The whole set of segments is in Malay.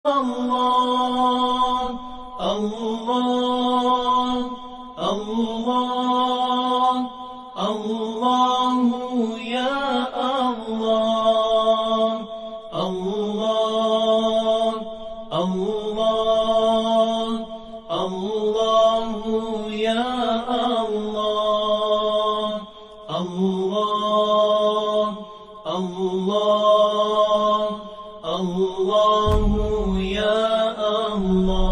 الله الله الله الله يا الله الله الله الله يا الله الله الله الله يا الله.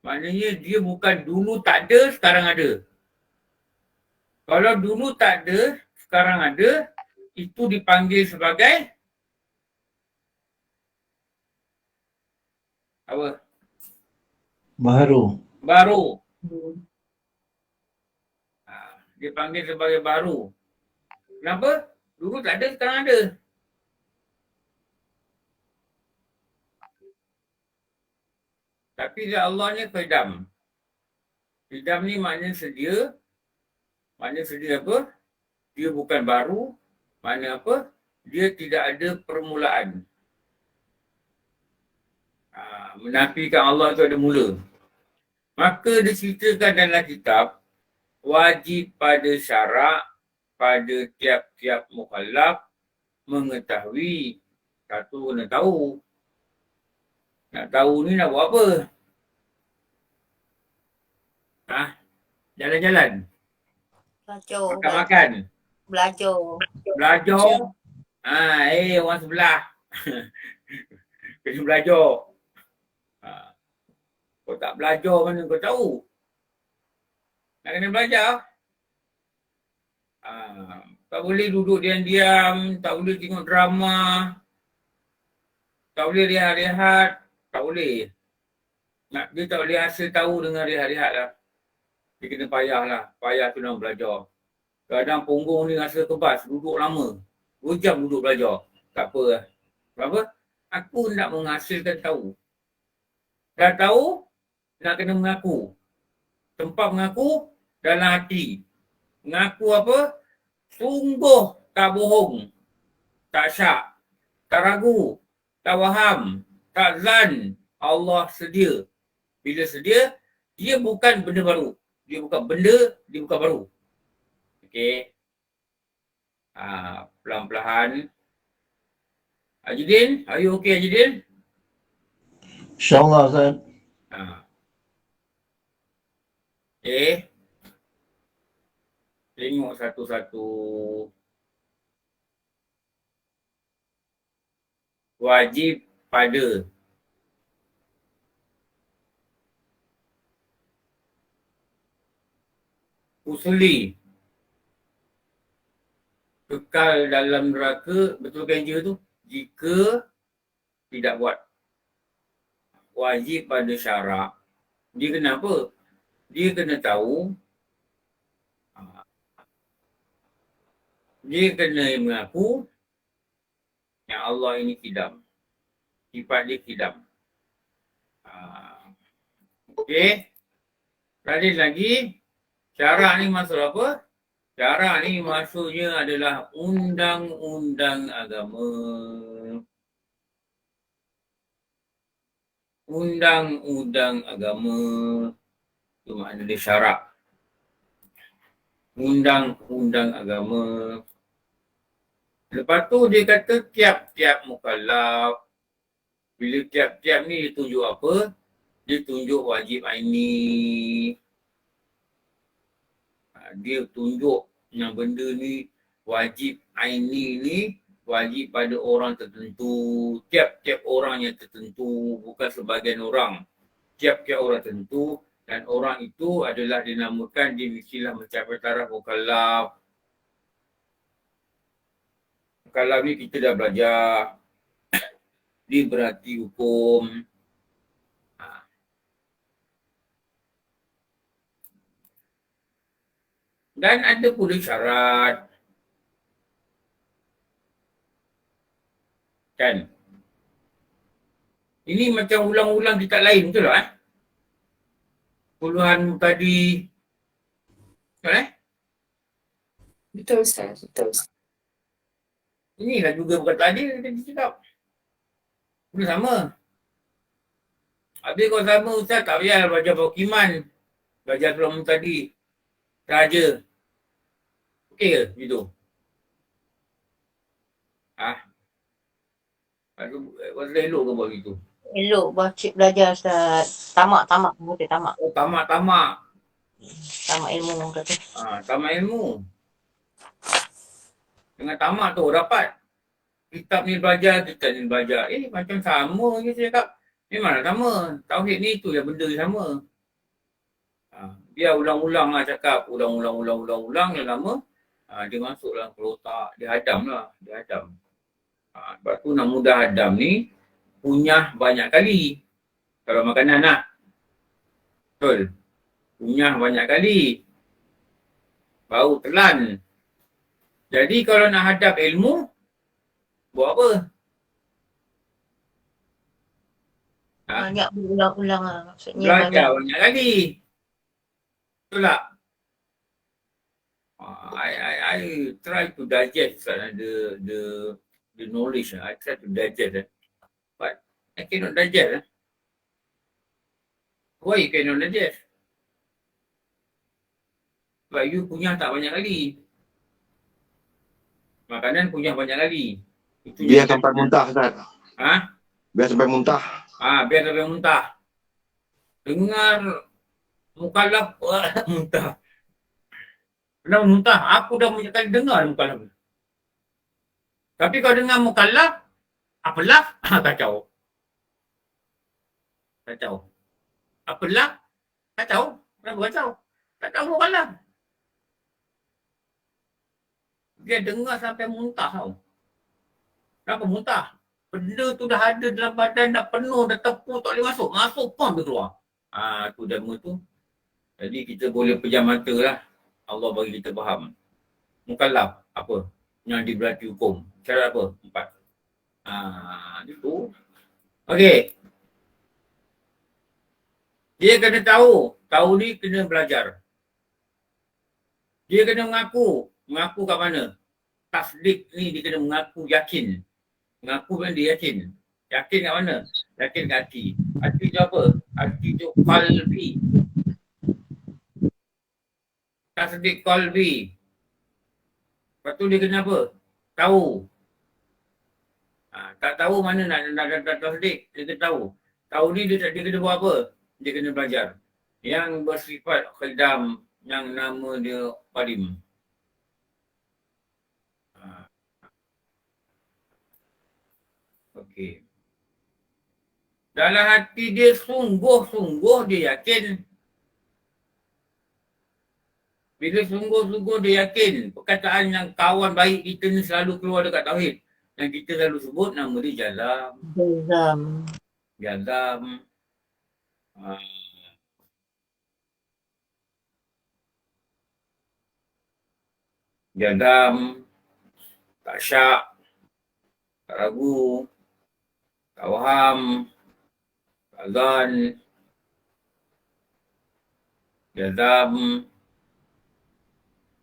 Maknanya dia bukan dulu tak ada, sekarang ada. Kalau dulu tak ada, sekarang ada, itu dipanggil sebagai apa? Baru. Baru. Dia panggil sebagai baru. Kenapa? Dulu tak ada, sekarang ada. Tapi Allah ni qidam. Qidam ni maknanya sedia. Maknanya sedia apa? Dia bukan baru. Maknanya apa? Dia tidak ada permulaan. Menafikan Allah itu ada mula. Maka diceritakan dalam kitab, wajib pada syarak, pada tiap-tiap mukallaf mengetahui. Satu kena tahu. Nak tahu ni nak buat apa? Jalan-jalan. Belajar. Makan-makan. Belajar. Belajar. Orang sebelah. Kena belajar. Kau tak belajar mana kau tahu? Nak kena belajar. Tak boleh duduk diam-diam, tak boleh tengok drama, tak boleh rehat-rehat, tak boleh. Dia tak boleh hasil tahu dengan rehat-rehat lah. Dia kena payah lah, payah tu nak belajar. Kadang punggung ni rasa kebas, duduk lama. 2 jam duduk belajar. Tak apa lah. Kenapa? Aku nak menghasilkan tahu. Dah tahu, nak kena mengaku. Tempat mengaku dalam hati. Mengaku apa? Sungguh tak bohong. Tak syak. Tak ragu. Tak waham. Tak zan. Allah sedia. Bila sedia, dia bukan benda baru. Dia bukan benda, dia bukan baru. Okey. Pelan-pelan. Ajidin, are you okay Ajidin? InsyaAllah Ustaz. Okay. Tengok satu-satu. Wajib pada. Usuli. Kekal dalam neraka, betul kan je tu? Jika tidak buat. Wajib pada syarak. Dia kena apa? Dia kena tahu. Dia kena mengaku yang Allah ini kidam. Sifat dia kidam. Okey. Lanjut lagi. Syarak ni maksud apa? Syarak ni maksudnya adalah undang-undang agama. Undang-undang agama. Itu makna dia syarak. Undang-undang agama. Lepas tu dia kata tiap-tiap mukallaf. Bila tiap-tiap ni dia tunjuk apa? Dia tunjuk wajib aini. Dia tunjuk yang benda ni wajib aini ni wajib pada orang tertentu. Tiap-tiap orang yang tertentu, bukan sebahagian orang. Tiap-tiap orang tertentu dan orang itu adalah dinamakan dia mestilah mencapai taraf mukallaf. Mukallaf ni kita dah belajar. Dia berarti hukum. Dan ada pula syarat. Kan? Ini macam ulang-ulang kitab lain, betul tak? Puluhan tadi. Betul Betul Ustaz, betul Ustaz. Inilah juga perkataan dia tadi cakap. Benda sama. Habis kalau sama Ustaz tak payah belajar Pokiman. Belajar tulang tadi. Raja. Okey ke gitu? Pasal elok ke buat gitu? Elok baca belajar Ustaz. Tamak. Betul tamak. Oh, tamak. Tamak ilmu kata. Tamak ilmu. Dengan tamak tu dapat. Kitab ni belajar. Macam sama je saya cakap. Memanglah sama. Tauhid ni tu yang benda sama. Biar ulang-ulang lah cakap. Ulang yang lama. Dia masuk dalam kelotak. Dia hadam lah. Sebab tu nak mudah hadam ni. Kunyah banyak kali. Kalau makanan lah. Betul. Kunyah banyak kali. Baru telan. Jadi kalau nak hadap ilmu. Buat apa? Banyak berulang-ulang lah. Maksudnya Belajar banyak kali. Betul tak? I try to digest the knowledge. I try to digest. But I cannot digest. Why you cannot digest? Sebab you kunyah tak banyak kali. Makanan kunyah banyak kali. Itu Biar sampai muntah Ustaz. Biar sampai muntah. Biar sampai muntah. Dengar mukallaf muntah. Kenapa muntah? Aku dah banyak kali dengar mukallaf. Tapi kalau dengar mukallaf, apalah? Kacau. Apalah? Kacau. Kenapa kacau? Tak tahu mukallaf. Dia dengar sampai muntah tau. Kenapa muntah? Benda tu dah ada dalam badan, dah penuh, dah tepuk, tak boleh masuk. Masuk pun dia keluar. Tu dama tu. Jadi kita boleh pejam mata lah. Allah bagi kita faham. Mukallaf apa? Yang diberati hukum. Syarat apa? 4. Itu. Okey. Dia kena tahu. Tahu ni kena belajar. Dia kena mengaku. Mengaku kat mana? Tasdik ni dia kena mengaku yakin. Mengaku kan dia yakin. Yakin kat mana? Yakin kat hati. Hati tu apa? Hati tu qalbi. Tasdik qalbi. Lepas tu dia kena apa? Tahu. Tak tahu mana nak tasdik. Dia kena tahu. Tahu ni dia kena buat apa? Dia kena belajar. Yang bersifat khidam. Yang nama dia qadim. Okey. Dalam hati dia sungguh-sungguh dia yakin. Bila sungguh-sungguh dia yakin, perkataan yang kawan baik kita ni selalu keluar dekat tauhid. Yang kita selalu sebut nama dia Jazam. Jazam. Tak syak. Tak ragu. Tak faham. Tak zan. Jazam.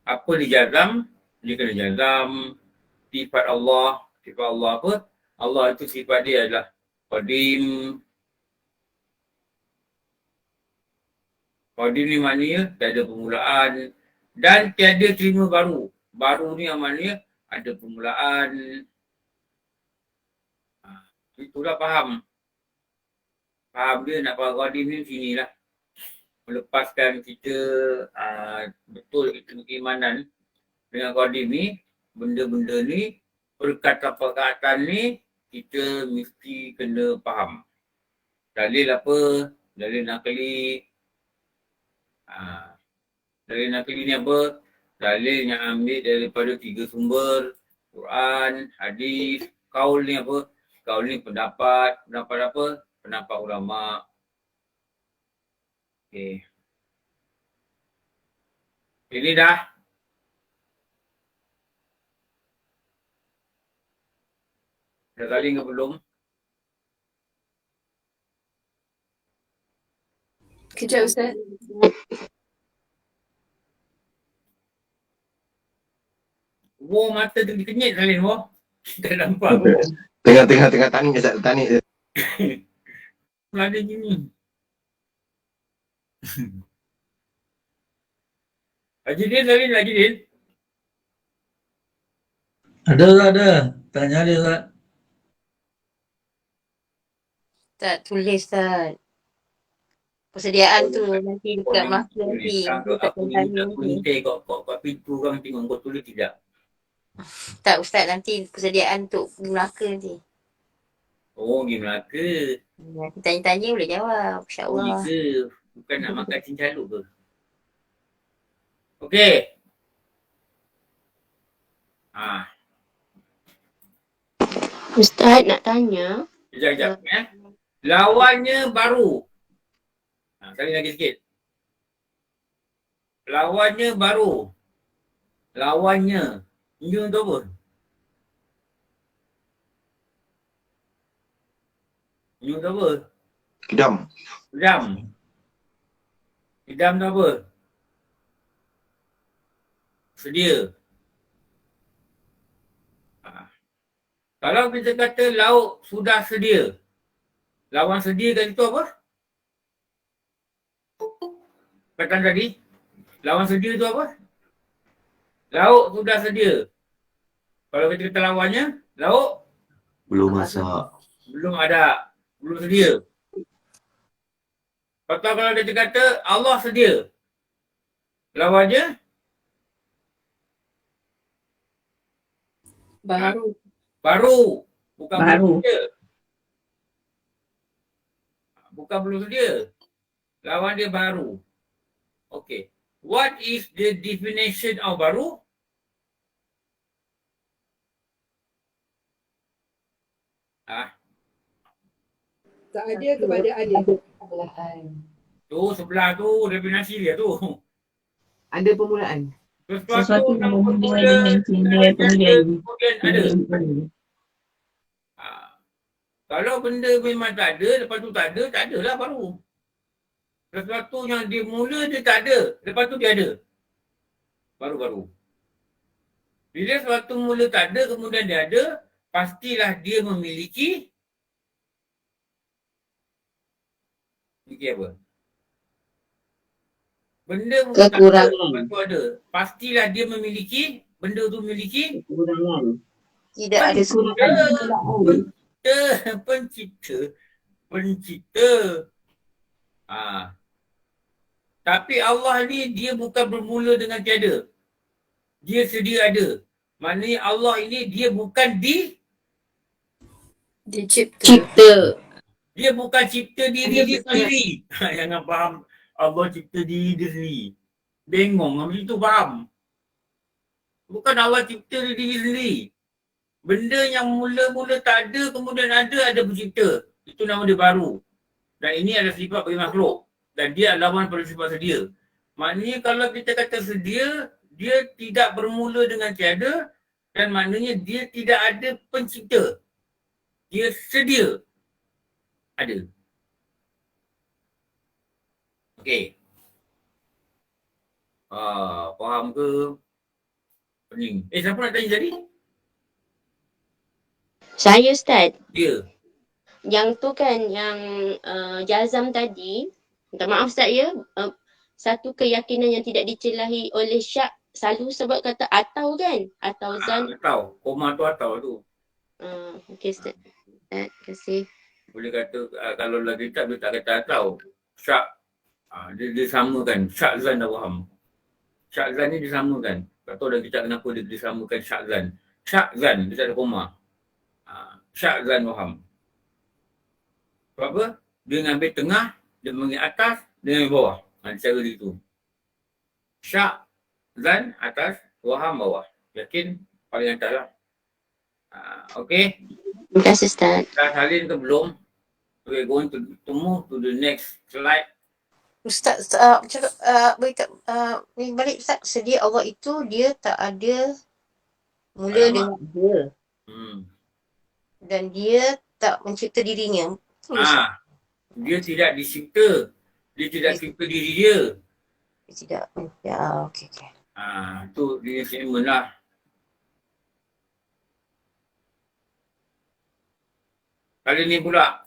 Apa dia jazam? Dia kena jazam sifat Allah. Sifat Allah apa? Allah itu sifat dia adalah qadim. Qadim ni maknanya tiada permulaan dan tiada terima baru. Baru ni yang maknanya ada permulaan. Itulah faham. Faham dia nak faham qadim ni sinilah. Melepaskan kita betul kita keimanan dengan qadim ni, benda-benda ni, perkataan-perkataan ni kita mesti kena faham. Dalil apa? Dalil nakli. Dalil nakli ni apa? Dalil yang ambil daripada 3 sumber, Quran, hadis. Kaul ni apa? Kaul ni pendapat. Pendapat apa? Pendapat ulama. Okay. Ini dah Dah salin ke belum? Kejap Ustaz. Wow, mata tu dikenyit salin wow. Tak nampak. Tengah tani Ustaz, tani. Ada gini. Haji Din salin lagi Din. Ada tak ada? Tanya dia tak? Tak tulis tak. Persediaan tu nanti dekat Melaka nanti. Dia tak Aku tanya minta nanti. kuntai kat pintu kan tengok kau tulis tidak. Tak Ustaz, nanti persediaan untuk pergi Melaka nanti. Oh, pergi Melaka. Nanti tanya-tanya boleh jawab. Oh, InsyaAllah. ya ke? Bukan nak makan cincaluk ke? Okey. Ustaz nak tanya. Sekejap. Lawannya baru. Sekali lagi sikit. Lawannya baru. Lawannya. New tu apa? New tu apa? Kidam. Idam. Idam tu apa? Sedia. Kalau kita kata lauk sudah sedia. Lawan sedia kat situ apa? Katakan tadi. Lawan sedia tu apa? Lauk sudah sedia. Kalau kita kata lawannya, lauk Belum masak. belum ada. Belum sedia. Kalau kita kata Allah sedia. Lawannya Baru. baru. Bukan Baru. belum sedia. Bukan belum sedia. Lawan dia baru. Okay. What is the definition of baru? Tak ada kepada ada. Tu sebelah tu definisi dia tu. Ada permulaan. Sesuatu yang bermula dengan kemudian ada. Kalau benda memang tak ada, lepas tu tak ada lah baru. Sesuatu yang dia mula dia tak ada, lepas tu dia ada. Baru-baru. Bila sesuatu mula tak ada, kemudian dia ada, pastilah dia memiliki apa? Benda mula Kekurangan. tak ada, lepas tu ada. Pastilah dia memiliki, benda tu memiliki Kekurangan. Tidak ada kekurangan. Pencipta. Tapi Allah ni dia bukan bermula dengan tiada. Dia sedia ada. Maknanya Allah ini dia bukan Dicipta. dia bukan cipta diri dia sendiri. Jangan faham Allah cipta diri dia sendiri. Bengong macam tu faham. Bukan Allah cipta diri sendiri. Benda yang mula-mula tak ada, kemudian ada pencipta. Itu nama dia baru. Dan ini adalah sifat bagi makhluk. Dan dia lawan pada sifat sedia. Maknanya kalau kita kata sedia, dia tidak bermula dengan tiada. Dan maknanya dia tidak ada pencipta. Dia sedia. Ada. Okey. Faham ke? Pening. Siapa nak tanya tadi? Saya Ustaz. Dia. Yang tu kan yang jazam tadi. Minta maaf Ustaz ya. Satu keyakinan yang tidak dicelahi oleh syak selalu sebab kata atau kan? Atau zan. Atau. Koma tu atau tu. Okey Ustaz. Terima kasih. Boleh kata kalau lagi tak dia tak kata atau. Syak. Dia samakan. Syak zan dah faham. Syak zan ni disamakan. Tak tahu dah kita kenapa dia disamakan syak zan. Syak zan. Dia tak ada koma. Syak zan faham. Sebab apa? Dia ngambil tengah, dia mengambil atas, dia ngambil bawah. Cara dia tu. Syak zan atas, waham bawah. Yakin paling atas lah. Okay. Terima kasih Ustaz. Dah salin ke belum? We're going to move to the next slide. Ustaz, cakap, ni balik Ustaz, sedia Allah itu dia tak ada mula dengan dia. Dan dia tak mencipta dirinya. Betul Ustaz? Dia tidak dicipta. Dia tidak cipta diri dia. Dia tidak. Ya, okey. Tu dia statement lah. Kali ni pula.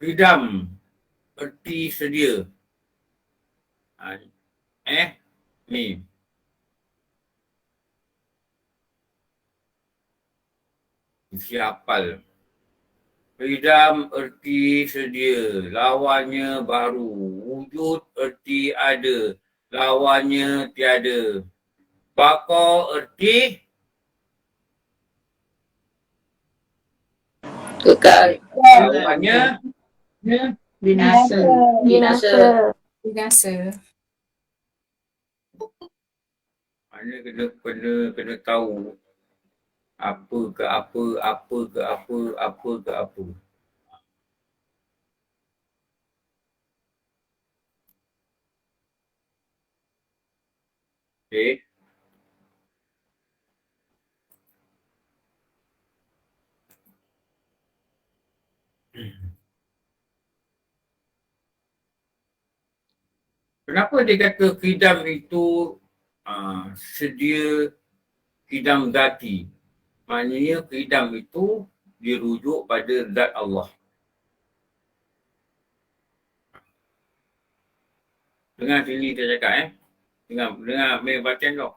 Freedom. Erti sedia. Ni. Mesti hafal. Freedom erti sedia, lawannya baru. Wujud erti ada, lawannya tiada. Baqa erti Kekal. lawannya Binasa. Binasa. mana kena tahu apa ke apa. Okey. Kenapa dia kata kidam itu sedia kidam zati? Maknanya kidam itu dirujuk pada zat Allah. Dengar sini saya cakap Dengar main bacaan tu.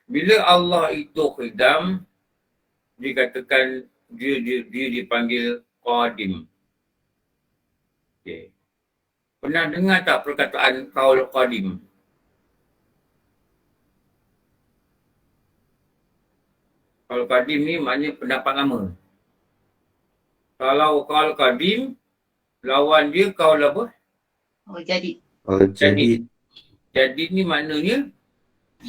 Bila Allah itu kidam, dikatakan dia dipanggil qadim. Okey. Pernah dengar tak perkataan qaul qadim? Qaul qadim ni maknanya pendapat lama. Kalau qaul qadim, lawan dia qaul apa? Oh, jadi. Jadi ni maknanya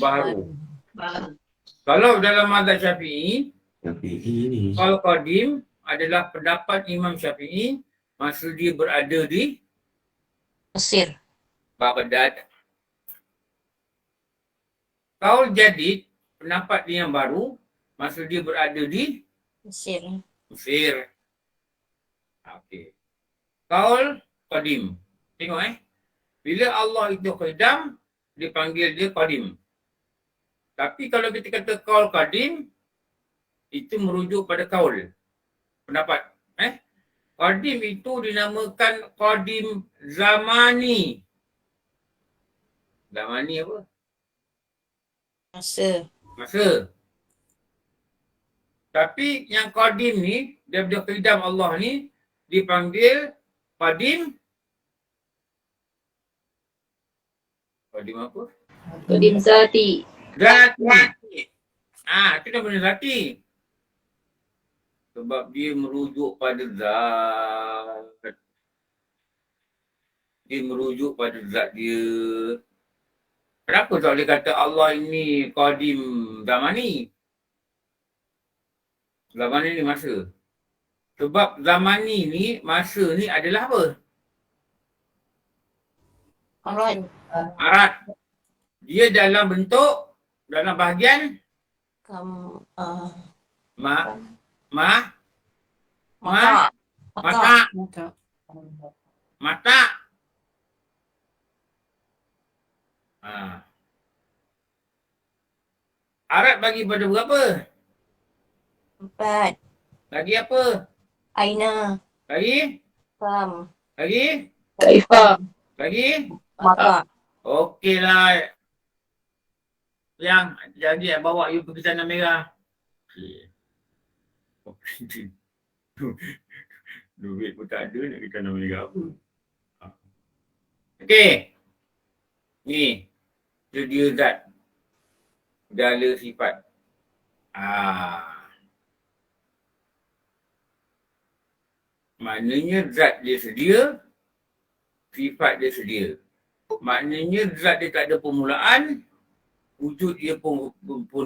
baru. Baru. Kalau dalam mazhab Syafi'i, qaul qadim adalah pendapat Imam Syafi'i masa dia berada di Mesir. Baghdad. Qaul jadid, pendapat dia yang baru masa dia berada di Mesir. Okey. Qaul qadim. Tengok bila Allah itu qidam, dipanggil dia qadim. Tapi kalau kita kata qaul qadim, itu merujuk pada qaul. Pendapat. Qadim itu dinamakan qadim zamani. Zamani apa? Masa. Tapi yang qadim ni, daripada qidam Allah ni, dipanggil qadim. Qadim apa? Qadim zati. Zati. Itu nama zati. Sebab dia merujuk pada zat. Dia merujuk pada zat dia. Kenapa tak boleh kata Allah ini qadim zamani? Zamani ni masa. Sebab zamani ni, masa ni adalah apa? Arat. Dia dalam bentuk, dalam bahagian mata. Arat bagi pada berapa? 4. Lagi apa? Aina. Lagi? Fam. Lagi? Kaifa. Lagi? Maka. Okeylah. Yang jadi bawa you pergi tanah merah. Okey. Duit pun tak ada nak pergi tanah merah apa. Okey. Ni. Dia zat. Segala sifat. Maknanya zat dia sedia, sifat dia sedia. Maknanya zat dia tak ada permulaan, wujud dia pun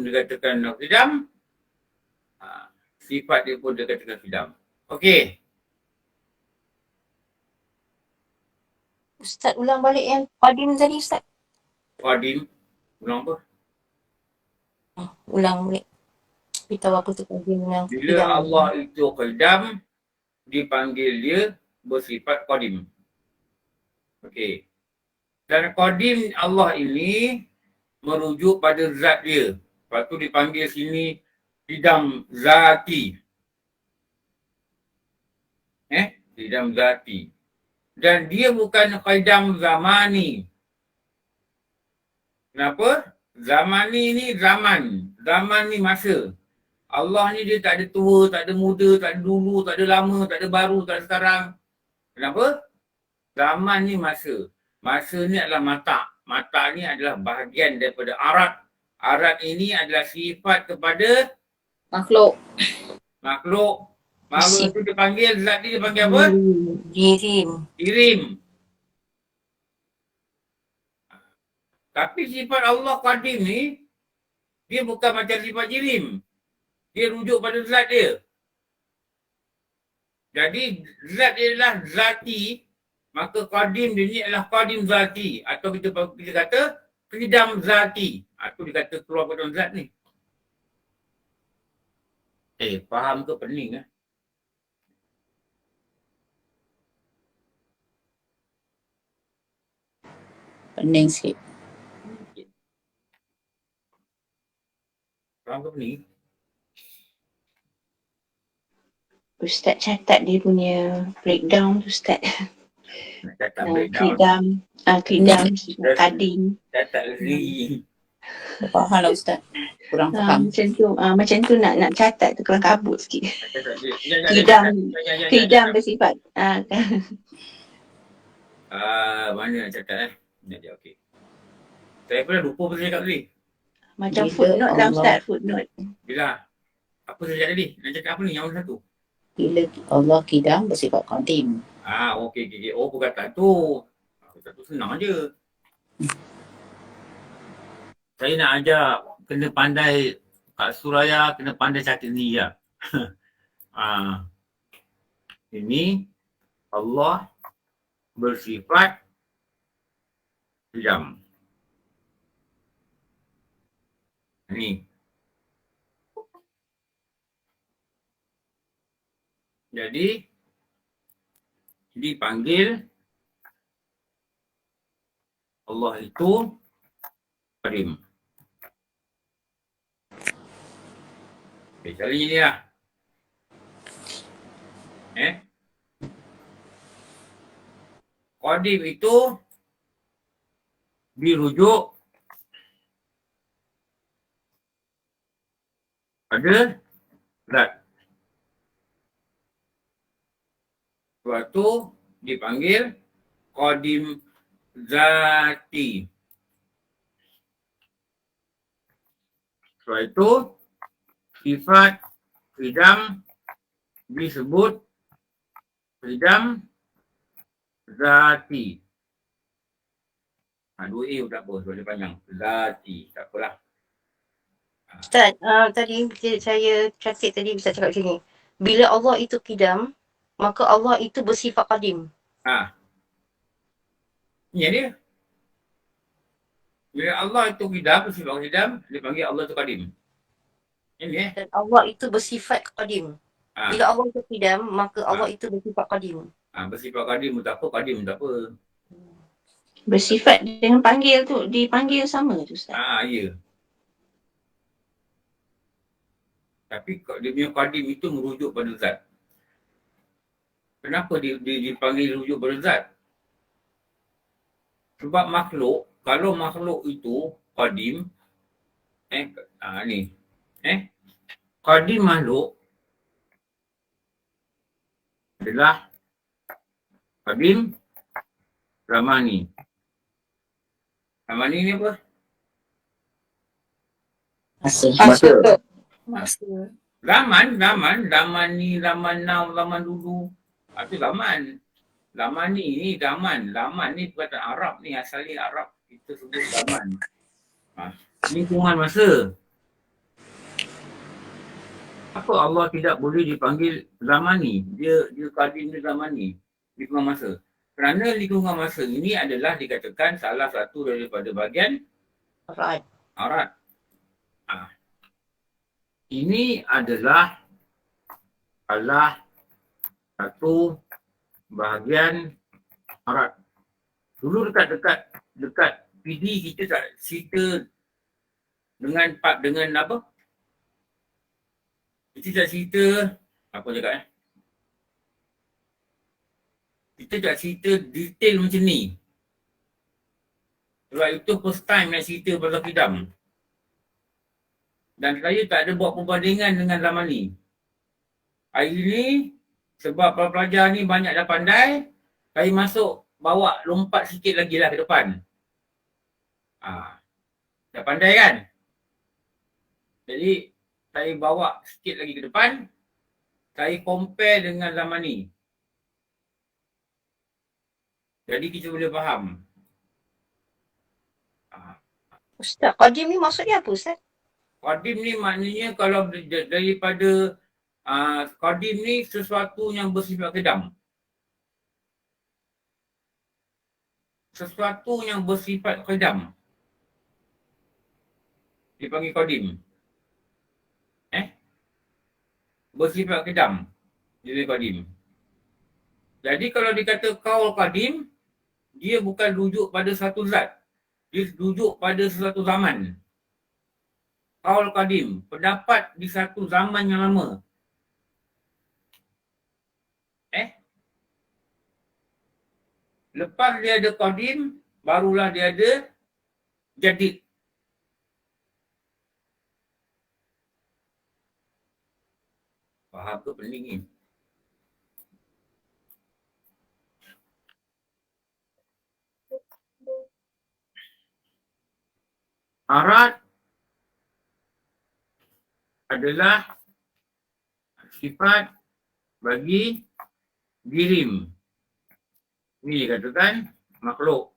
dikatakan qidam, sifat dia pun dikatakan qidam. Okey. Ustaz ulang balik yang qadim tadi Ustaz. Qadim, ulang apa? Ulang balik. Kita tahu apa tu qadim yang Bila qidam. Allah itu qidam, dipanggil dia bersifat qadim. Okey. Dan qadim Allah ini merujuk pada zat dia. Lepas tu dipanggil sini qidam zati. Qidam zati. Dan dia bukan qidam zamani. Kenapa? Zamani ni zaman. Zaman ni masa. Allah ni dia tak ada tua, tak ada muda, tak ada dulu, tak ada lama, tak ada baru, tak ada sekarang. Kenapa? Zaman ni masa. Masa ni adalah mata. Mata ni adalah bahagian daripada arat. Arat ini adalah sifat kepada Makhluk. makhluk. Makhluk itu dipanggil, zat dia dipanggil apa? Dirim. Dirim. Tapi sifat Allah qadim ni, dia bukan macam sifat jirim. Dia rujuk pada zat dia. Jadi zat dia adalah zati, maka qadim dia ni adalah qadim zati. Atau kita kata qidam zati. Atau dia kata keluar pada zat ni. Faham ke pening? Pening sikit. Faham ke pening? Ustaz catat dia punya breakdown tu Ustaz. Nak catat breakdown. Qidam, qadim. Catat lagi. Faham lah Ustaz. Kurang faham. Macam tu nak catat tu kelang kabut sikit. Qidam. Qidam bersifat. Mana nak catat Sekejap, okey. Saya pernah lupa apa saya cakap tadi. Macam Bila footnote lah Allah- Ustaz, footnote. Bila? Apa saya cakap tadi? Nak cakap apa ni? Yang mana satu? Bila Allah qidam bersifat qadim. Okey. Oh, perkataan tu. Perkataan tu senang je. Saya nak ajak kena pandai Kak Suraya, kena pandai catat ni ya. Ini Allah bersifat qidam. Ni. Jadi dipanggil Allah itu qadim. Kali ini lah. Qadim itu dirujuk pada zat. Sebab tu dipanggil qadim zati. Sebab itu sifat qidam disebut qidam zati. Dua A tak apa, sebab dia panjang. Zati, tak apalah. Ustaz, tadi saya catat tadi Ustaz cakap macam ni. Bila Allah itu qidam, maka Allah itu bersifat qadim. Ini dia. Bila Allah itu qidam, bersifat qidam, dia panggil Allah itu qadim. Ini Dan Allah itu bersifat qadim. Bila Allah itu qidam, maka Allah itu bersifat qadim. Bersifat qadim tak apa, qadim tak apa. Bersifat dengan panggil tu, dipanggil sama tu Ustaz. Ya. Tapi dia punya qadim itu merujuk pada zat. Kenapa dia dipanggil rujuk pada zat? Sebab makhluk, kalau makhluk itu qadim, qadim makhluk adalah qadim zamani. Zamani ni apa? Masa. Zaman ni, zaman now, zaman dulu. Itu zaman. Zaman ni zaman. Zaman ni perkataan Arab ni, asalnya Arab. Kita sebut zaman. Lingkungan masa. Apa Allah tidak boleh dipanggil zaman ni? Dia qadim di zaman ni. Lingkungan masa. Kerana lingkungan masa ini adalah dikatakan salah satu daripada bahagian Right. arat. Ini adalah salah satu bahagian arat. Dulu dekat PD kita tak cerita dengan apa? Kita tak cerita apa cakap kita tak cerita detail macam ni. Sebab itu first time nak cerita pasal kidam. Dan saya tak ada buat perbandingan dengan zaman ni. Hari ni, sebab para pelajar ni banyak dah pandai, saya masuk bawa lompat sikit lagi lah ke depan. Dah pandai kan? Jadi, saya bawa sikit lagi ke depan, saya compare dengan zaman ni. Jadi kita boleh faham. Ustaz, qadim ni maksudnya apa Ustaz? Qadim ni maknanya kalau daripada qadim ni sesuatu yang bersifat kedam. Sesuatu yang bersifat kedam dipanggil qadim. Bersifat kedam dipanggil qadim. Jadi kalau dikata qaul qadim, dia bukan rujuk pada satu zat. Dia rujuk pada sesuatu zaman. Qaul qadim, pendapat di satu zaman yang lama. Lepas dia ada qadim, barulah dia ada jadid. Faham tu penting ni. Arat adalah sifat bagi dirim. Ini dikatakan makhluk.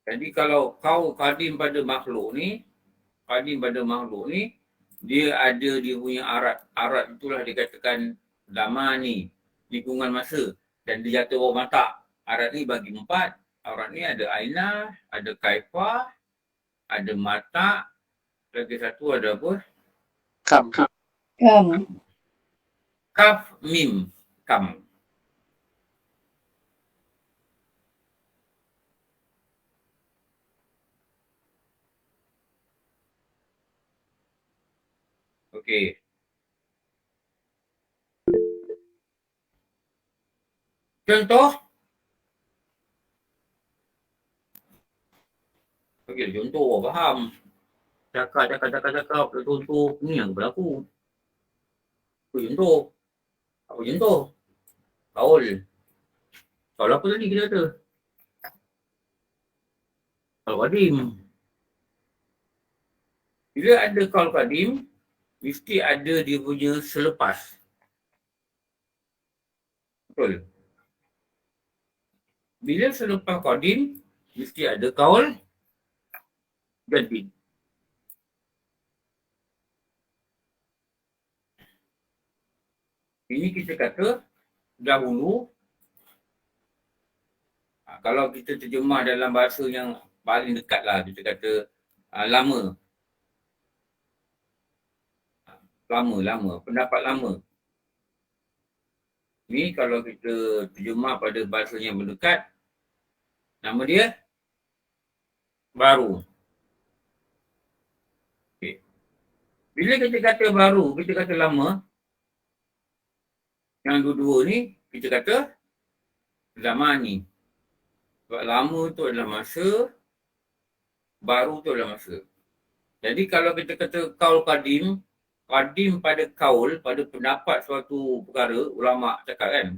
Jadi kalau kau qadim pada makhluk ni, dia ada dia punya arat. Arat itulah dikatakan zaman ni, lingkungan masa. Dan dia jatuh bawah mata. Arat ni bagi 4. Arat ni ada aina, ada kaifah, ada mata, lagi satu ada apa? Kam. Kaf, mim, kam. Okey. Contoh. Okey, contoh faham. Cakap, contoh ni yang berlaku. Contoh. Apa contoh? Kaul. Kaul apa tadi kita kata? Kaul qadim. Bila ada kaul qadim, mesti ada dia punya selepas. Betul? Bila selepas qadim, mesti ada kaul jadid. Ini kita kata dahulu, kalau kita terjemah dalam bahasa yang paling dekat lah, kita kata lama. Lama, pendapat lama. Ni kalau kita terjemah pada bahasa yang mendekat, nama dia baru. Okay. Bila kita kata baru, kita kata lama, yang dua-dua ni kita kata zaman ni. Sebab lama tu adalah masa, baru tu adalah masa. Jadi kalau kita kata kaul qadim, qadim pada kaul, pada pendapat suatu perkara, ulama cakap kan,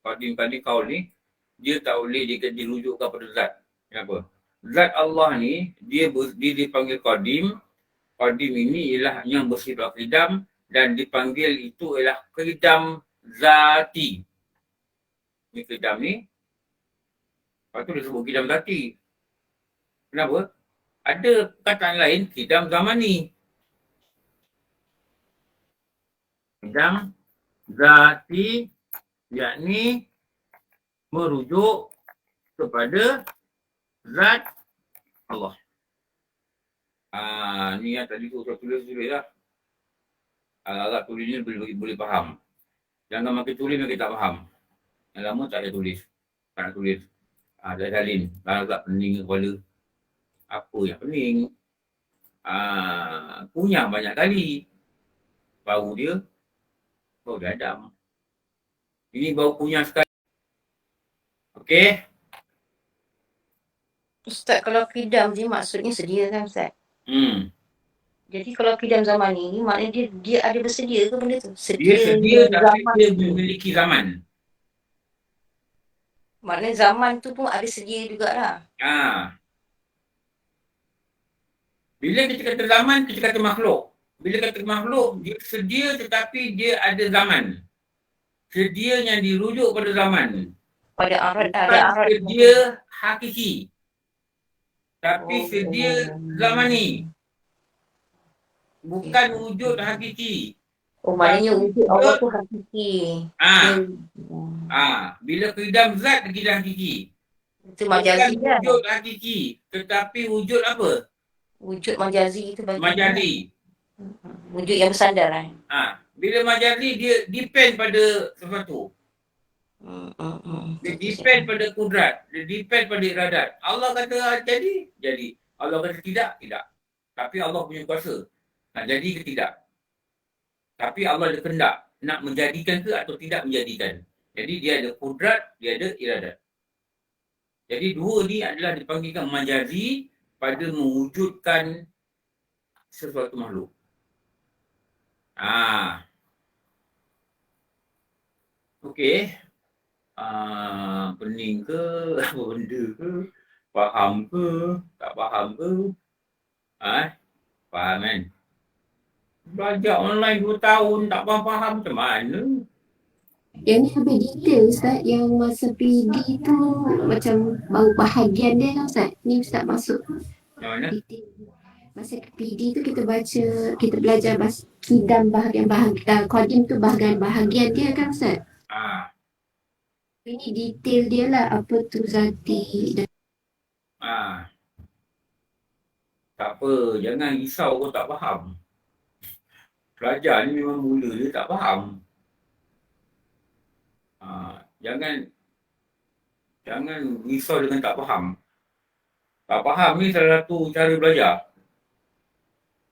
qadim pada kaul ni, dia tak boleh dirujukkan pada zat. Kenapa? Zat Allah ni, dia dipanggil qadim. Qadim ini ialah yang bersifat qidam dan dipanggil itu ialah qidam zati. Ini qidam ni. Lepas tu dia sebut qidam zati. Kenapa? Ada perkataan lain, qidam zaman ni. Qidam zati, yakni merujuk kepada zat Allah. Ni yang tadi tu tulis lah. Agak tulis ni boleh faham. Jangan makin tulis makin tak faham. Yang lama tak ada tulis. Tak nak tulis. Dah salin. Agak pening kepala. Apa yang pening? Kunyah banyak kali. Bau dia. Bau dadam. Ini bau kunyah sekali. Okey. Ustaz, kalau kidam ni maksudnya sedia kan Ustaz? Hmm. Jadi kalau kidam zaman ni, maknanya dia ada bersedia ke benda tu? Dia sedia tapi zaman dia tu. memiliki zaman. Maknanya zaman tu pun ada sedia jugalah. Bila kita kata zaman, kita kata makhluk. Bila kata makhluk, dia sedia tetapi dia ada zaman. Sedia yang dirujuk pada zaman. Pada arat Bukan ada arat. sedia hakiki. Tapi sedia zamani. Bukan wujud hakiki. Maknanya wujud Allah tu hakiki. Bila kidam zat, kidam hakiki. Itu majazi Bukan kan? wujud hakiki. Tetapi wujud apa? Wujud majazi itu bagi Majazi. wujud yang bersandar kan? Bila majazi, dia depend pada sesuatu. Dia depend pada kudrat. Dia depend pada iradat. Allah kata jadi, jadi. Allah kata tidak, tidak. Tapi Allah punya kuasa. Nak jadi ke tidak. Tapi Allah ada kehendak. Nak menjadikan ke atau tidak menjadikan. Jadi dia ada kudrat, dia ada iradat. Jadi dua ni adalah dipanggilkan majazi pada mewujudkan sesuatu makhluk. Okey. Pening ke, apa benda ke, faham ke, tak faham ke? Faham kan? Belajar online 2 tahun tak faham macam mana? Yang ni lebih detail Ustaz, yang masa PD tu macam bau bahagian dia lah Ustaz. Ni Ustaz masuk Yang mana? detail. Masa PD tu kita baca, kita belajar kidam bahagian-bahagian, qadim tu bahagian-bahagian dia kan Ustaz? Ini detail dia lah, apa tu zati dan Tak apa, jangan risau kau tak faham. Pelajar ni memang mula dia tak faham. Jangan risau dengan tak faham. Tak faham ni salah satu cara belajar.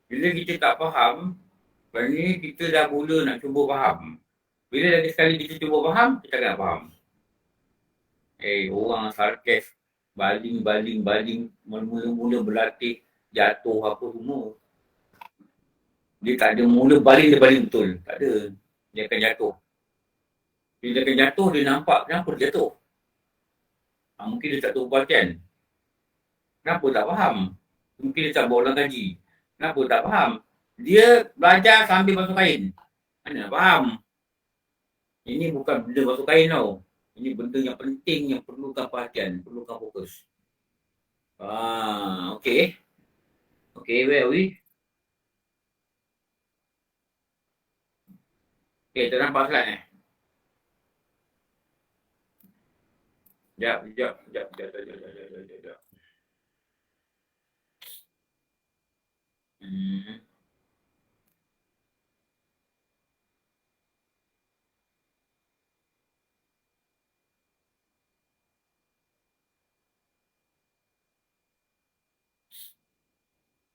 Bila kita tak faham, sebenarnya kita dah mula nak cuba faham. Bila lagi sekali kita cuba faham, kita tak nak faham. Orang sarkas, baling, mula-mula berlatih, jatuh apa semua. Dia tak ada mula baling, dia baling betul. Tak ada. Dia akan jatuh. Bila dia akan jatuh, dia nampak kenapa dia jatuh. Mungkin dia tak tahu perhatian. Kenapa tak faham? Mungkin dia tak bawa ulang kaji. Kenapa tak faham? Dia belajar sambil basuh kain. Mana nak faham? Ini bukan benda basuh kain tau. Ini benda yang penting yang perlukan perhatian, perlukan fokus. Okay. Okay, where are we? Okay, tak nampak slide Sekejap.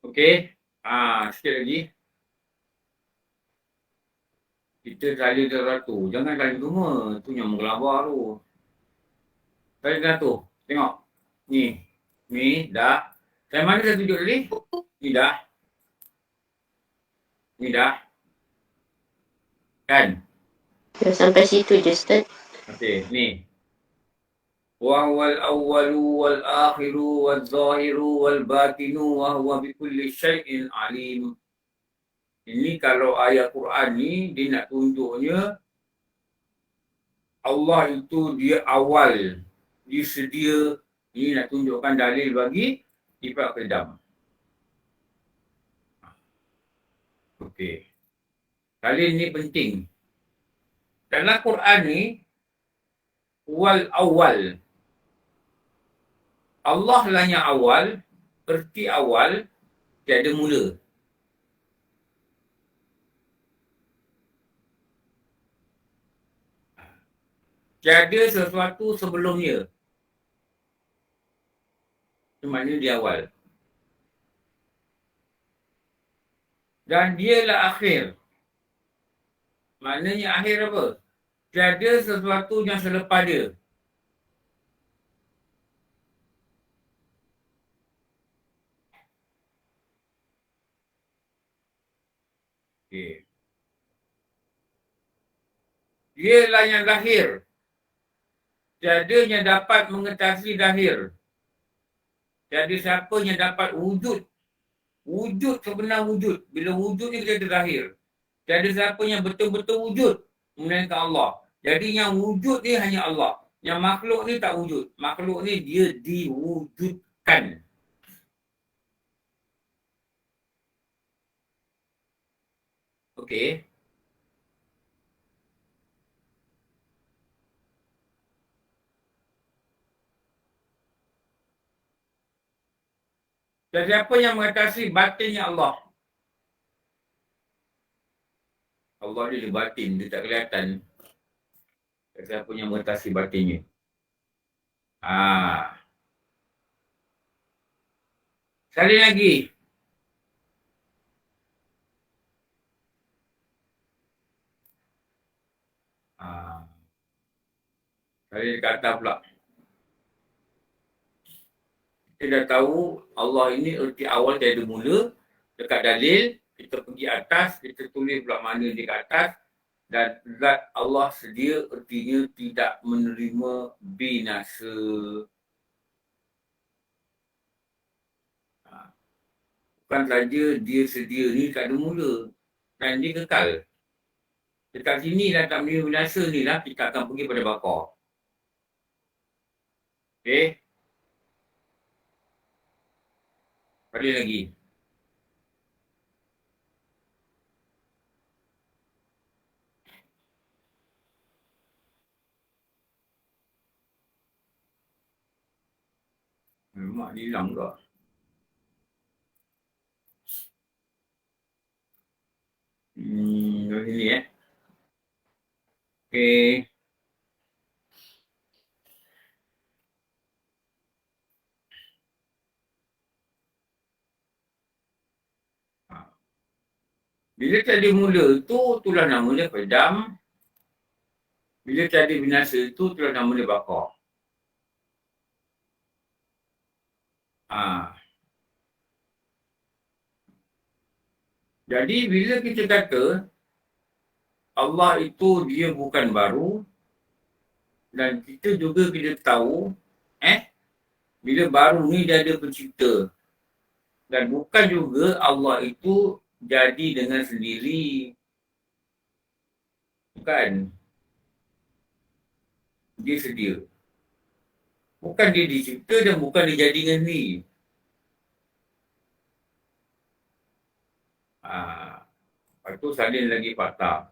Okey. Sikit lagi. Kita salin satu. Jangan salin semua. Tu yang menggelabah tu. Salin satu. Tengok. Ni. Ni dah. Saya mana saya tunjuk tadi? Ni dah. Ni dah. Kan? sampai situ je Ustaz. Okey, ni. Wa huwal awwalu wal akhiru wal zahiru wal batinu wa huwa bikulli syai'in alim. Ini kalau ayat Quran ni dia nak tunjuknya Allah itu dia awal, dia sedia. Ini nak tunjukkan dalil bagi sifat qidam. Okey. Dalil ni penting. Dalam Quran ni wal awal. Allah lah yang awal, erti awal, tiada mula. Tiada sesuatu sebelumnya. Itu maknanya di awal. Dan dialah akhir. Maknanya akhir apa? Tiada sesuatu yang selepas dia. Okay. Dialah yang lahir. Tiada yang dapat mengatasi lahir. Tiada siapa yang dapat wujud. Wujud sebenar wujud. Bila wujud ni kita lahir. Tiada siapa yang betul-betul wujud. Melainkan Allah. Jadi yang wujud ni hanya Allah. Yang makhluk ni tak wujud. Makhluk ni dia diwujudkan. Okey. Dan siapa yang mengatasi batinnya Allah? Allah dia di batin, dia tak kelihatan. Dan siapa yang mengatasi batinnya? Sekali lagi. Sekali dekat atas pula. Kita dah tahu Allah ini erti awal tiada mula. Dekat dalil, kita pergi atas, kita tulis pula mana dia kat atas. Dan zat Allah sedia ertinya tidak menerima binasa. Bukan saja dia sedia ni tak ada mula. Dan dia kekal. Dekat sini dah tak menerima binasa ni lah, kita akan pergi pada Baqarah. Okey. Kali lagi. Mak dia hilang tak? Dari sini Okey. Bila tiada mula tu, itulah nama dia Qidam. Bila tiada binasa tu, itulah nama dia Baqarah. Jadi bila kita kata Allah itu dia bukan baru, dan kita juga kita tahu bila baru ni dia ada pencipta. Dan bukan juga Allah itu jadi dengan sendiri. Bukan. Dia sedia. Bukan dia dicipta dan bukan dia jadi dengan sendiri. Lepas tu salin lagi fakta.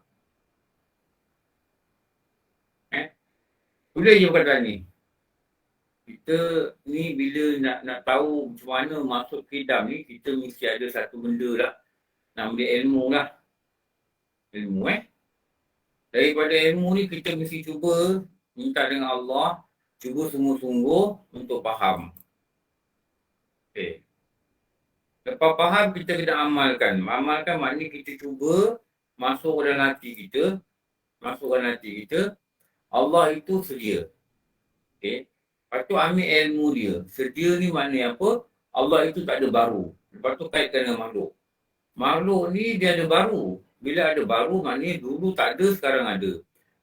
Boleh je kata ni. Kita ni bila nak tahu macam mana masuk Qidam ni, kita mesti ada satu benda lah. Nama dia ilmu lah. Ilmu Daripada ilmu ni kita mesti cuba minta dengan Allah, cuba sungguh-sungguh untuk faham. Okey. Lepas faham kita kena amalkan. Amalkan maknanya kita cuba masuk dalam hati kita. Masuk dalam hati kita. Allah itu sedia. Okey. Lepas tu ambil ilmu dia. Sedia ni maknanya apa? Allah itu tak ada baru. Lepas tu kaitkan dengan makhluk. Makhluk ni dia ada baru. Bila ada baru maknanya dulu tak ada, sekarang ada.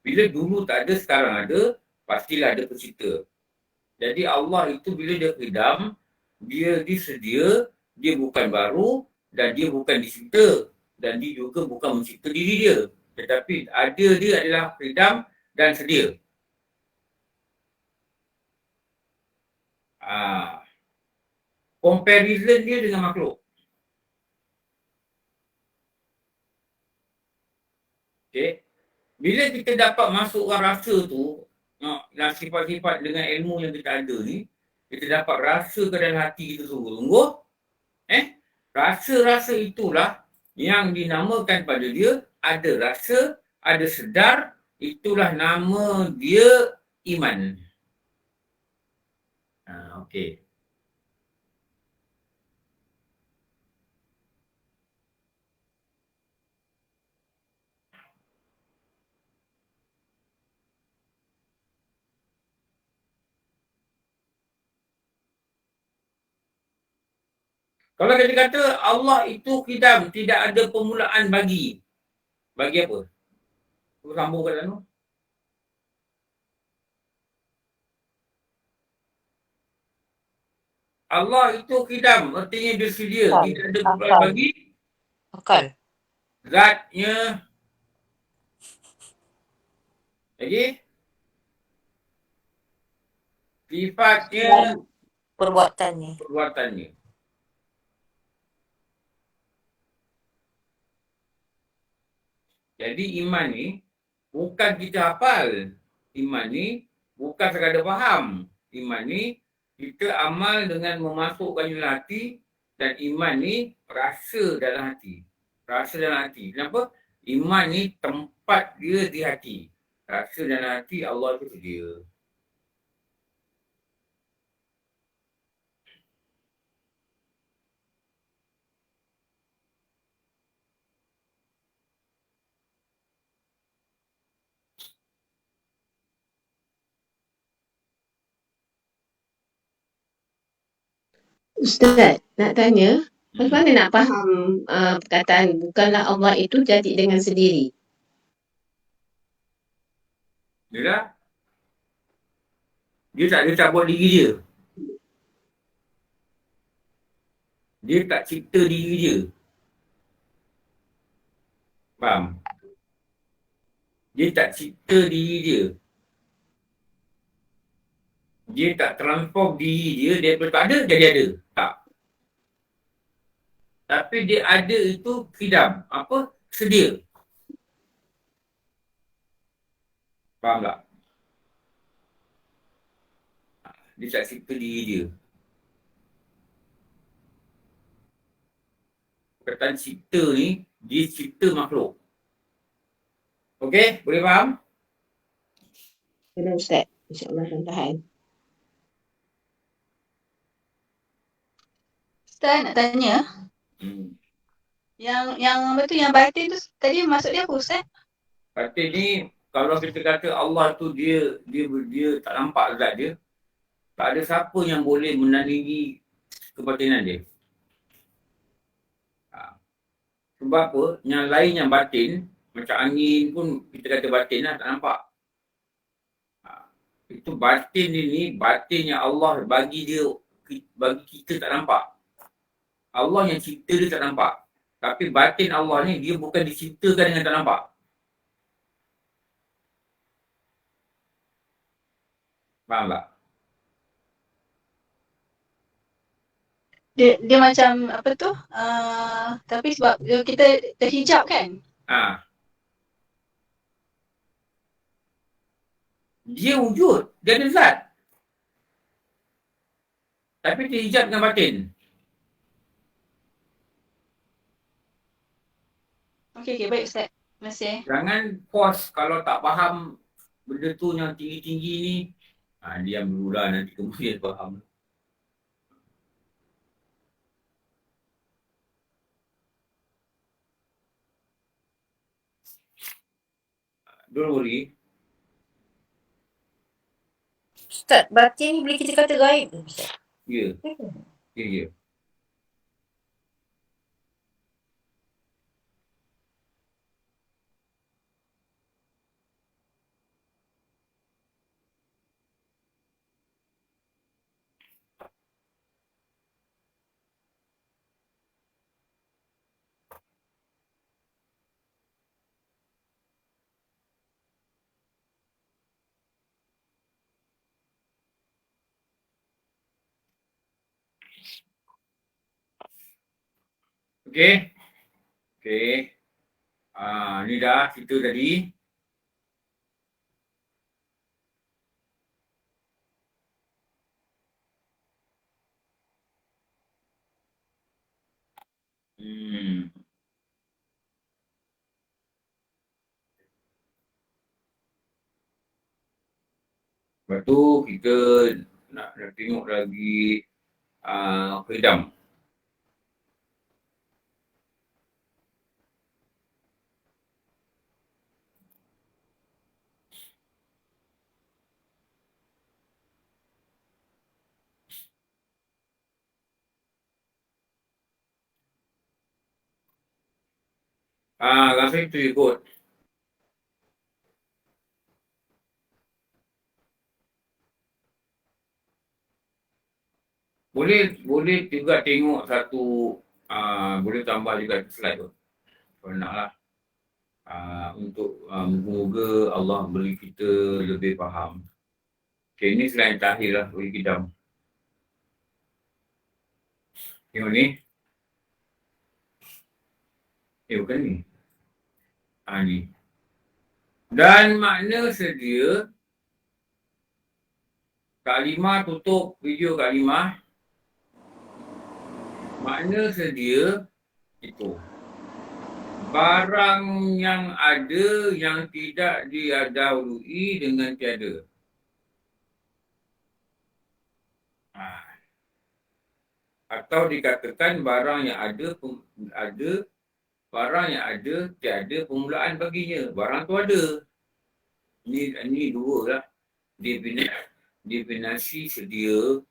Bila dulu tak ada, sekarang ada, pastilah ada pencipta. Jadi Allah itu bila dia Qidam, dia disedia, dia bukan baru dan dia bukan dicipta. Dan dia juga bukan mencipta diri dia. Tetapi ada dia adalah Qidam dan sedia. Comparison dia dengan makhluk. Okay. Bila kita dapat masukkan rasa tu, dan sifat-sifat dengan ilmu yang kita ada ni, kita dapat rasa ke dalam hati kita sungguh-sungguh, Rasa-rasa itulah yang dinamakan pada dia ada rasa, ada sedar, itulah nama dia iman. Okey. Kalau kita kata Allah itu kidam, tidak ada permulaan bagi. Bagi apa? Aku sambung kat sana. Allah itu kidam, artinya dia sedia, tidak ada permulaan bagi. Akal. Zatnya. Lagi? Sifatnya, Perbuatannya. perbuatannya. Jadi iman ni bukan kita hafal. Iman ni bukan sekadar faham. Iman ni kita amal dengan memasukkan dalam hati, dan iman ni rasa dalam hati. Rasa dalam hati. Kenapa? Iman ni tempat dia di hati. Rasa dalam hati Allah tu sedia. Ustaz, nak tanya, macam mana nak faham perkataan bukanlah Allah itu jadi dengan sendiri? Dia tak buat diri dia. Dia tak cipta diri dia. Faham? Dia tak cipta diri dia. Dia tak transform diri dia daripada tak ada jadi ada. Tak. Tapi dia ada itu kidam. Apa? Sedia. Faham tak? Dia tak cipta diri dia. Perkataan cipta ni, dia cipta makhluk. Okey? Boleh faham? Boleh Ustaz, insyaAllah tahan. Ustaz nak tanya, yang apa tu, yang batin tu tadi maksud dia apa Ustaz? Batin ni, kalau kita kata Allah tu dia tak nampak zat dia, tak ada siapa yang boleh menandingi kebatinan dia. Sebab apa? Yang lain yang batin, macam angin pun kita kata batin lah, tak nampak. Itu batin ini, batin yang Allah bagi dia, bagi kita tak nampak. Allah yang cipta dia tak nampak. Tapi batin Allah ni, dia bukan diciptakan dengan tak nampak. Faham tak? Dia macam apa tu? Tapi sebab kita terhijab kan? Dia wujud, dia ada zat. Tapi terhijab dengan batin. Okey, baik Ustaz. Terima kasih. Jangan pause kalau tak faham benda tu yang tinggi-tinggi ni. Diam dulu lah, nanti kemudian faham. Don't worry. Ustaz, batin ni boleh kita kata gaib ke Ustaz? Ya. Ya. Okey. Ni dah cerita tadi. Lepas tu kita nak tengok lagi Qidam. Rasa itu ikut. Boleh juga tengok satu, boleh tambah juga slide tu. Kalau nak lah. Untuk moga Allah beri kita lebih faham. Okay, ini slide yang terakhir lah bagi Qidam. Tengok ni. Bukan ni. Ni. Dan makna sedia. Kak Limah tutup video Kak Limah. Makna sedia itu. Barang yang ada yang tidak didahului dengan tiada. Atau dikatakan barang yang ada, barang yang ada tiada permulaan baginya. Barang tu ada. Ini dua lah. Definisi sedia.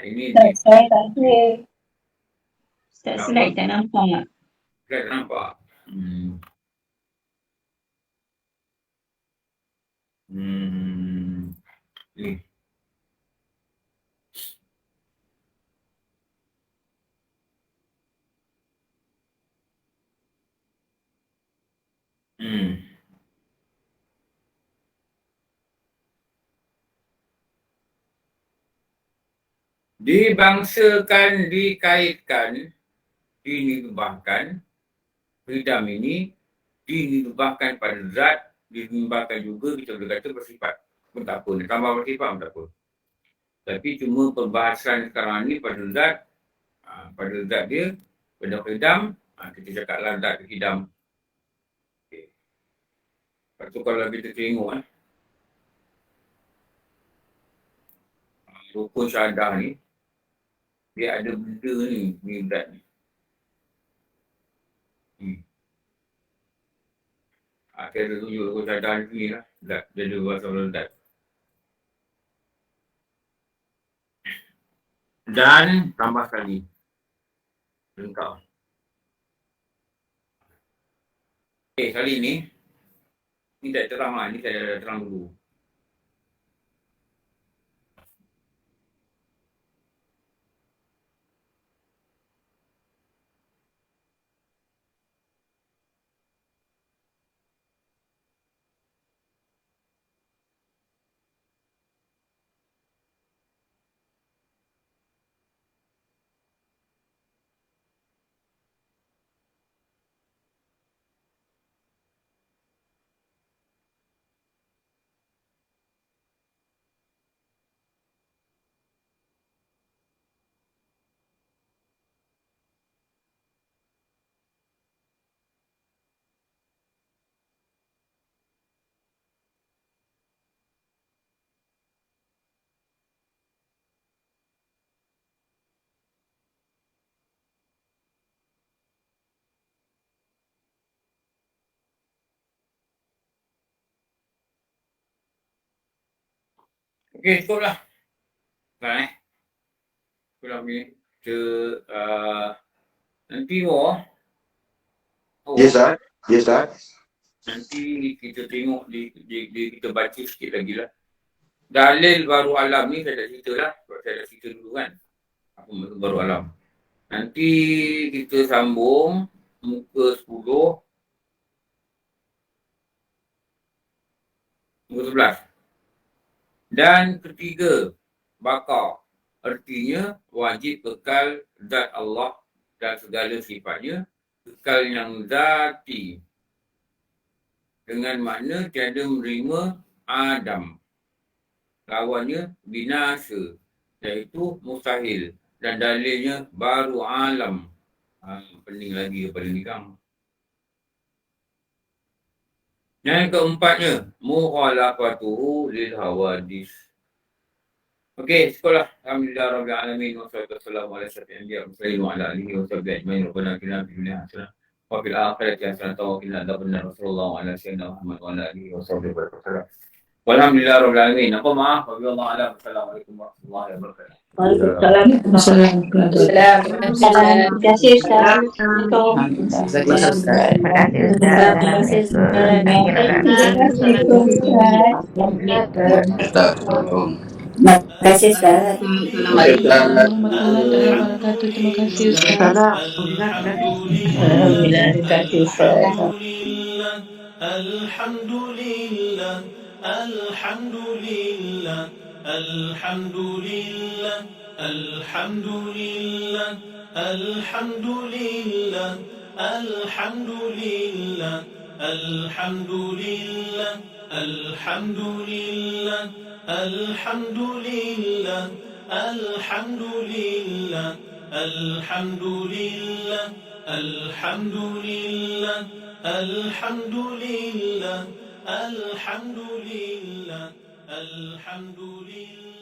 Ini Saya tak clear. Ustaz, slide tak nampak. Slide nampak. Ni. Dibangsakan, dikaitkan, dinisbahkan. Qidam ini dinisbahkan pada zat, dinisbahkan juga kita boleh kata bersifat. Pun tak apa, tambah bersifat pun tak apa. Tapi cuma perbahasan sekarang ni pada zat dia, pada Qidam, kita cakaplah zat Qidam. Okay. Lepas tu kalau kita tengok rukun syahadah ni, dia ada benda ni zat ni. Saya ada tunjuk rukun syahadah ni lah. Zat, dia ada bahasa zat. Dan tambah sekali. Lengkap. Okay, kali ni tak terang lah. Ni saya dah terang dulu. Okey, cukup lah. Sekarang cukup lah ni. Kita nanti Yes, Ustaz. Yes, Ustaz. nanti kita tengok kita baca sikit lagi lah. Dalil baru alam ni saya dah cerita lah. Saya dah cerita dulu kan. Apa maksud baru alam. Nanti kita sambung muka 10. Muka 11. Dan ketiga, baqa. Artinya wajib kekal zat Allah dan segala sifatnya. Kekal yang zati. Dengan makna tiada menerima Adam. Lawannya binasa. Iaitu mustahil. dan dalilnya baru alam. Pening lagi daripada ni kang. Yang keempatnya, mukhalafatuhu lil hawadis. Okey, sekolah. Alhamdulillah rabbil alamin wassalatu wassalamu ala asyrafil anbiya'i wal mursalin wa ala alihi wa sahbihi ajma'in. Rabbana atina fid dunya hasanah wa fil akhirati hasanah wa qina adzabannar. Wassallallahu ala sayyidina Muhammad wa ala alihi wa sahbihi wasallam. Walhamdulillah rabbil alamin. Apa maaf? Wabillahi a'lam. Assalamualaikum warahmatullahi wabarakatuh. Waalaikumsalam. Terima kasih Ustaz. Assalamualaikum. Terima kasih Ustaz. Terima kasih Ustaz. Alhamdulillah.